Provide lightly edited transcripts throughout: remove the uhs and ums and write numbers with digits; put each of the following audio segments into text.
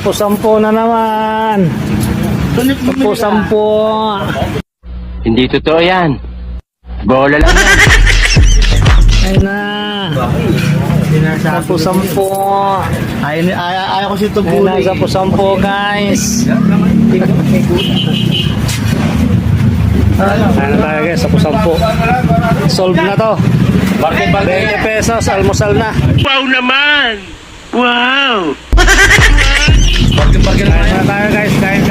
Sampu na naman. Sampu. Hindi totoo yan. Bola lang yan. Ayun na. Sampu. Ayaw ko si ito Ayun na, sampu guys. Ayun na tayo guys, sampu. Solve na to. 20 pesos, almusal na. Wow naman! Wow! Ayun na tayo guys, kain.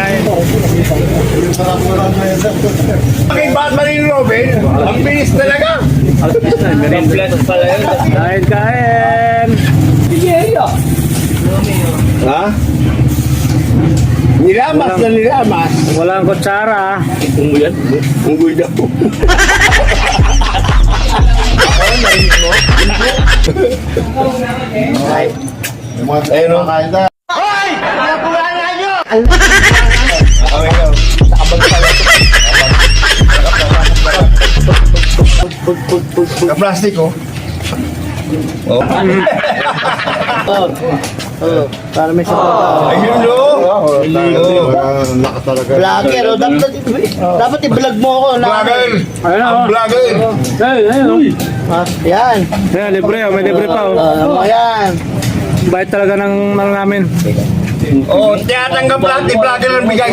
Okay, Batman ni Robin. Ang bilis talaga. Kain. Ha? Nilamas. Walang kutsara. Unggoy daw. Ayun o. Hoy! Napulaan nyo! Okay go. Nakabag pala ito. Ka-plastic oh. Oh. Para may sapat. Ayun o. Vlogger, oh. Dapat i-vlog mo ako. Vlogger! Ayun na, Ang vlogger! Ayun. Yan. Ayan, libre oh, may libre pa oh. Yan. Bayad talaga ng namin. Oh, tiyatanggap lahat ni vlogger ang bigay.